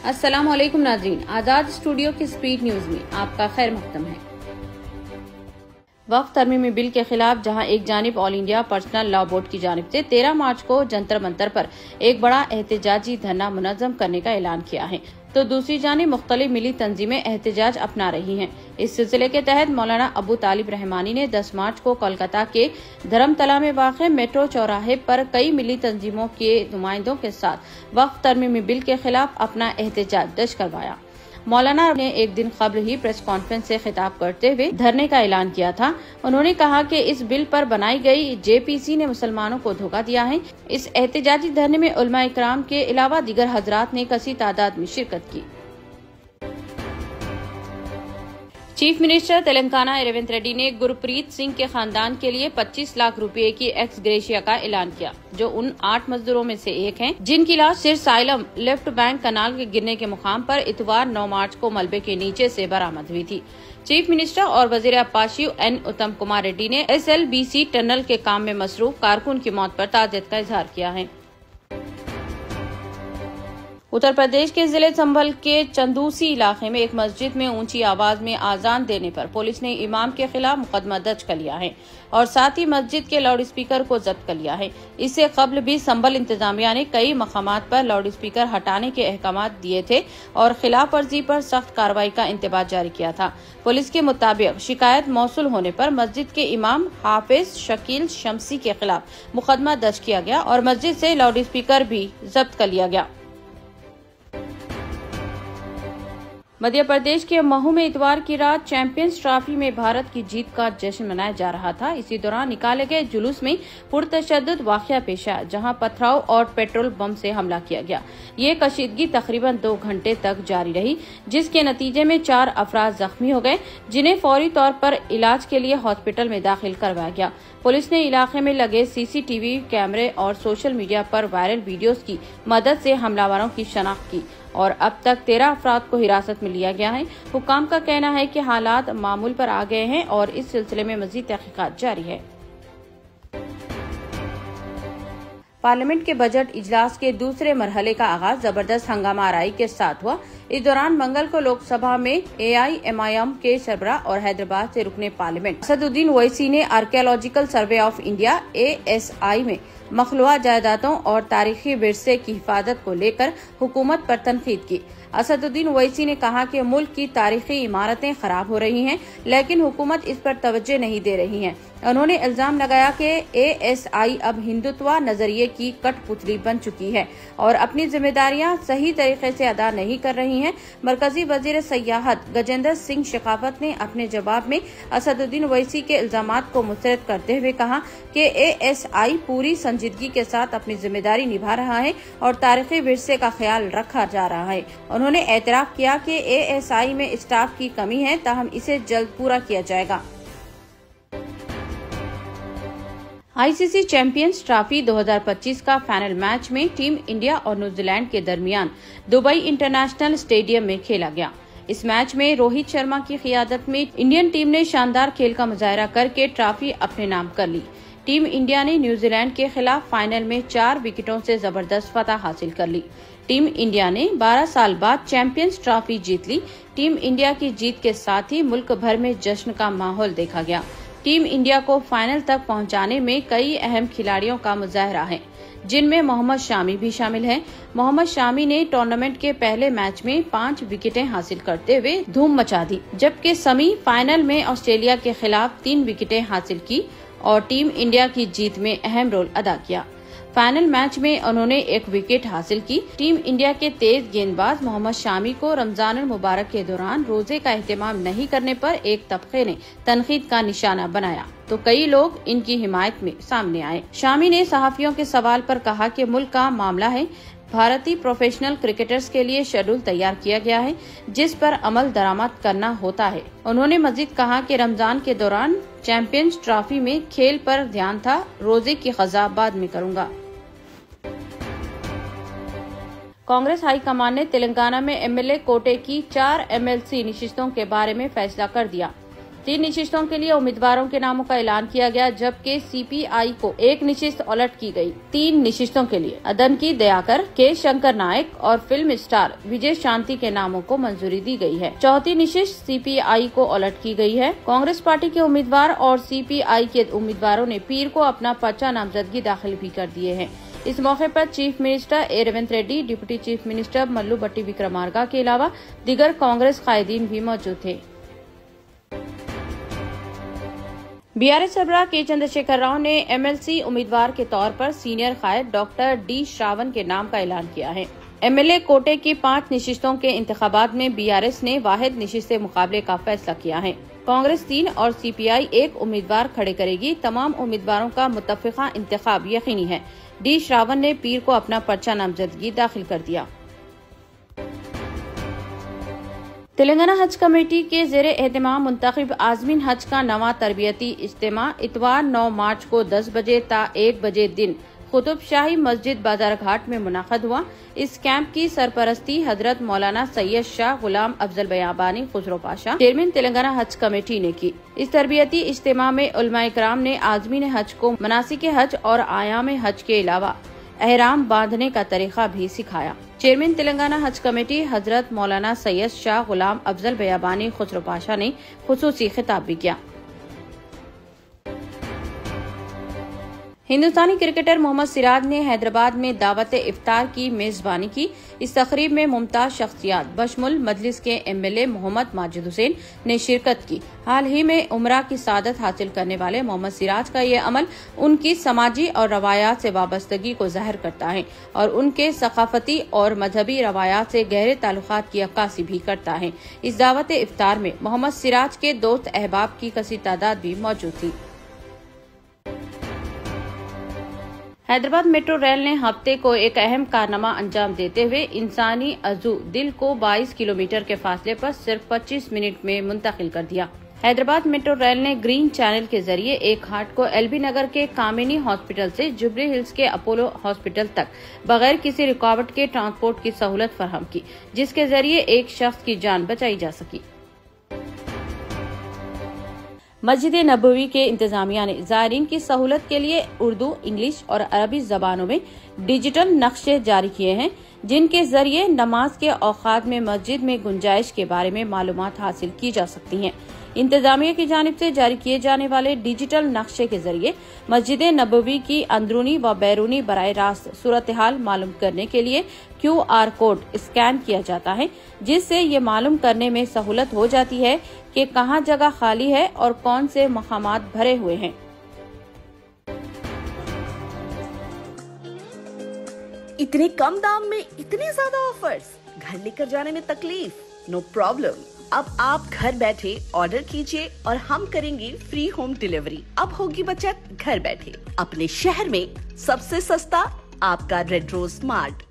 अस्सलाम वालेकुम नाज़रीन, आज़ाद स्टूडियो की स्पीड न्यूज में आपका खैर मक़दम है। वक्फ तरमीमी बिल के खिलाफ जहां एक जानिब all India personal law board की जानिब से 13 मार्च को जंतर मंतर पर एक बड़ा एहतजाजी धरना मुनज़्ज़म करने का ऐलान किया है, तो दूसरी जानिब मुख्तलिफ मिली तंजीमें एहतजाज अपना रही हैं। इस सिलसिले के तहत मौलाना अबू तालिब रहमानी ने 10 मार्च को कोलकाता के धर्मतला में वाक़े मेट्रो चौराहे पर कई मिली तंजीमों के नुमाइंदों के साथ वक्फ तरमीमी बिल के खिलाफ अपना एहतजाज दर्ज करवाया। मौलाना ने एक दिन कबल ही प्रेस कॉन्फ्रेंस से खिताब करते हुए धरने का ऐलान किया था। उन्होंने कहा कि इस बिल पर बनाई गई जेपीसी ने मुसलमानों को धोखा दिया है। इस एहतजाजी धरने में उलमा इकराम के अलावा दीगर हजरात ने कसी तादाद में शिरकत की। चीफ मिनिस्टर तेलंगाना रेवंत रेड्डी ने गुरप्रीत सिंह के खानदान के लिए 25 लाख रुपए की एक्स ग्रेशिया का ऐलान किया, जो उन 8 मजदूरों में से एक हैं जिनकी लाश सिरसाइलम लेफ्ट बैंक कनाल के गिरने के मुकाम पर इतवार 9 मार्च को मलबे के नीचे से बरामद हुई थी। चीफ मिनिस्टर और वजीर आपाशी एन उत्तम कुमार रेड्डी ने SLBC टनल के काम में मसरूफ कारकुन की मौत पर ताज़ियत का इजहार किया है। उत्तर प्रदेश के जिले संभल के चंदूसी इलाके में एक मस्जिद में ऊंची आवाज में आजान देने पर पुलिस ने इमाम के खिलाफ मुकदमा दर्ज कर लिया है और साथ ही मस्जिद के लाउड स्पीकर को जब्त कर लिया है। इससे कबल भी संभल इंतजामिया ने कई मकामात पर लाउड स्पीकर हटाने के अहकाम दिए थे और खिलाफ वर्जी पर सख्त कार्रवाई का इंतबाह जारी किया था। पुलिस के मुताबिक शिकायत मौसूल होने पर मस्जिद के इमाम हाफिज शकील शमसी के खिलाफ मुकदमा दर्ज किया गया और मस्जिद से लाउड स्पीकर भी जब्त कर लिया गया। मध्य प्रदेश के महू में इतवार की रात चैंपियंस ट्रॉफी में भारत की जीत का जश्न मनाया जा रहा था। इसी दौरान निकाले गए जुलूस में पुरतशद्दुद वाक़या पेश आया, जहां पथराव और पेट्रोल बम से हमला किया गया। ये कशीदगी तकरीबन 2 घंटे तक जारी रही, जिसके नतीजे में 4 अफराद जख्मी हो गए, जिन्हें फौरी तौर पर इलाज के लिए हॉस्पिटल में दाखिल करवाया गया। पुलिस ने इलाके में लगे CCTV कैमरे और सोशल मीडिया पर वायरल वीडियोस की मदद से हमलावरों की शनाख्त की और अब तक 13 अफराद को हिरासत में लिया गया है। हुकाम का कहना है कि हालात मामूल पर आ गए हैं और इस सिलसिले में मजीद तहकीकात जारी है। पार्लियामेंट के बजट इजलास के दूसरे मरहले का आगाज जबरदस्त हंगामा आराई के साथ हुआ। इस दौरान मंगल को लोकसभा में AIMIM के सरबराह और हैदराबाद से रुकने पार्लियामेंट असदुद्दीन ओवैसी ने archaeological survey of India ASI में मखलूआ जायदादों और तारीखी विरसे की हिफाजत को लेकर हुकूमत पर तनकीद की। असदुद्दीन ओवैसी ने कहा कि मुल्क की तारीखी इमारतें खराब हो रही हैं, लेकिन हुकूमत इस पर तवज्जो नहीं दे रही है। उन्होंने इल्जाम लगाया कि ASI अब हिंदुत्व नजरिए की कठपुतली बन चुकी है और अपनी जिम्मेदारियां सही तरीके से अदा नहीं कर रही हैं। मरकजी वजीर सयाहत गजेंद्र सिंह शेखावत ने अपने जवाब में असदुद्दीन ओवैसी के इल्जामात को मुस्तरद करते हुए कहा कि ASI पूरी संजीदगी के साथ अपनी जिम्मेदारी निभा रहा है और तारीखी विरसे का ख्याल रखा जा रहा है। उन्होंने एतराफ किया कि ASI में स्टाफ की कमी है, ताहम इसे जल्द पूरा किया जाएगा। ICC चैंपियंस ट्रॉफी 2025 का फाइनल मैच में टीम इंडिया और न्यूजीलैंड के दरमियान दुबई इंटरनेशनल स्टेडियम में खेला गया। इस मैच में रोहित शर्मा की क़ियादत में इंडियन टीम ने शानदार खेल का मुजाहरा करके ट्रॉफी अपने नाम कर ली। टीम इंडिया ने न्यूजीलैंड के खिलाफ फाइनल में 4 विकेटों से जबरदस्त फतह हासिल कर ली। टीम इंडिया ने 12 साल बाद चैंपियंस ट्रॉफी जीत ली। टीम इंडिया की जीत के साथ ही मुल्क भर में जश्न का माहौल देखा गया। टीम इंडिया को फाइनल तक पहुंचाने में कई अहम खिलाड़ियों का मुजाहरा है, जिनमें मोहम्मद शामी भी शामिल हैं। मोहम्मद शामी ने टूर्नामेंट के पहले मैच में 5 विकेटें हासिल करते हुए धूम मचा दी, जबकि समी फाइनल में ऑस्ट्रेलिया के खिलाफ 3 विकेटें हासिल की और टीम इंडिया की जीत में अहम रोल अदा किया। फाइनल मैच में उन्होंने 1 विकेट हासिल की। टीम इंडिया के तेज गेंदबाज मोहम्मद शामी को रमजान मुबारक के दौरान रोजे का एहतमाम नहीं करने पर एक तबके ने तनकीद का निशाना बनाया, तो कई लोग इनकी हिमायत में सामने आए। शामी ने सहाफियों के सवाल पर कहा कि मुल्क का मामला है, भारतीय प्रोफेशनल क्रिकेटर्स के लिए शेड्यूल तैयार किया गया है, जिस पर अमल दरामद करना होता है। उन्होंने मजीद कहा कि रमजान के दौरान चैंपियंस ट्रॉफी में खेल पर ध्यान था, रोजे की क़ज़ा बाद में करूँगा। कांग्रेस हाईकमान ने तेलंगाना में MLA कोटे की 4 MLC नशिस्तों के बारे में फैसला कर दिया। 3 निशिस्तों के लिए उम्मीदवारों के नामों का ऐलान किया गया, जबकि सीपीआई को 1 निशिस्त अलॉट की गई। 3 निशिस्तों के लिए अदनकी दयाकर, के शंकर नायक और फिल्म स्टार विजय शांति के नामों को मंजूरी दी गई है। चौथी निशिस्त सीपीआई को अलॉट की गई है। कांग्रेस पार्टी के उम्मीदवार और सीपीआई के उम्मीदवारों ने पीर को अपना पर्चा नामजदगी दाखिल भी कर दिए हैं। इस मौके पर chief minister A Revanth Reddy, deputy chief minister Mallu Bhatti Vikramarka के अलावा दीगर कांग्रेस कायदीन भी मौजूद थे। बीआरएस सरबराह के चंद्रशेखर राव ने एमएलसी उम्मीदवार के तौर पर सीनियर कायद डॉक्टर डी श्रावण के नाम का ऐलान किया है। एमएलए कोटे की 5 निशिस्तों के इंतखाबात में बीआरएस ने वाहिद निशिस्त से मुकाबले का फैसला किया है। कांग्रेस 3 और सीपीआई 1 उम्मीदवार खड़े करेगी। तमाम उम्मीदवारों का मुत्तफिका इंतखाब यकीनी है। डी श्रावण ने पीर को अपना पर्चा नामजदगी दाखिल कर दिया। तेलंगाना हज कमेटी के ज़ेरे एहतमाम मुंतखब आज़मीन हज का नवा तरबियती इज्तिमा इतवार 9 मार्च को 10 बजे ता 1 बजे दिन कुतुब शाही मस्जिद बाजार घाट में मुनाक़द हुआ। इस कैंप की सरपरस्ती हजरत मौलाना सैयद शाह गुलाम अफजल बयाबानी खुसरो पाशा, चेयरमैन तेलंगाना हज कमेटी ने की। इस तरबियती इज्तिमा में उलमाए किराम ने आज़मीन हज को मनासिक हज और आयाम हज के अलावा एहराम बांधने का तरीका भी सिखाया। चेयरमैन तेलंगाना हज कमेटी हजरत मौलाना सैयद शाह गुलाम अफजल बयाबानी खुसरो पाशा ने खुसूसी खिताब भी किया। हिंदुस्तानी क्रिकेटर मोहम्मद सिराज ने हैदराबाद में दावत इफ्तार की मेजबानी की। इस तकरीब में मुमताज शख्सियात बशमुल मजलिस के एमएलए मोहम्मद माजिद हुसैन ने शिरकत की। हाल ही में उमरा की सादत हासिल करने वाले मोहम्मद सिराज का ये अमल उनकी समाजी और रवायात से वाबस्तगी को जाहिर करता है और उनके सकाफती और मजहबी रवायात से गहरे ताल्लुकात की अक्कासी भी करता है। इस दावत इफ्तार में मोहम्मद सिराज के दोस्त अहबाब की कसीर तादाद भी मौजूद थी। हैदराबाद मेट्रो रेल ने हफ्ते को एक अहम कारनामा अंजाम देते हुए इंसानी अज़ू दिल को 22 किलोमीटर के फासले पर सिर्फ 25 मिनट में मुंतकिल कर दिया। हैदराबाद मेट्रो रेल ने ग्रीन चैनल के जरिए एक हार्ट को एलबी नगर के कामिनी हॉस्पिटल से जुबली हिल्स के अपोलो हॉस्पिटल तक बगैर किसी रुकावट के ट्रांसपोर्ट की सहूलत फराहम की, जिसके जरिए एक शख्स की जान बचाई जा सकी। मस्जिद नबवी के इंतजामिया ने ज़ायरीन की सहूलत के लिए उर्दू, इंग्लिश और अरबी जबानों में डिजिटल नक्शे जारी किए हैं, जिनके जरिए नमाज के औकात में मस्जिद में गुंजाइश के बारे में मालूमात हासिल की जा सकती हैं। इंतजामिया की जानिब से जारी किए जाने वाले डिजिटल नक्शे के जरिए मस्जिद नबवी की अंदरूनी व बैरूनी बराह रास्त सूरत हाल मालूम करने के लिए QR कोड स्कैन किया जाता है, जिससे ये मालूम करने में सहूलत हो जाती है कि कहाँ जगह खाली है और कौन से मकामात भरे हुए हैं। इतने कम दाम में इतने ज्यादा ऑफर्स, घर लेकर जाने में तकलीफ? No problem. अब आप घर बैठे ऑर्डर कीजिए और हम करेंगे फ्री होम डिलीवरी। अब होगी बचत घर बैठे। अपने शहर में सबसे सस्ता आपका रेड रोज स्मार्ट।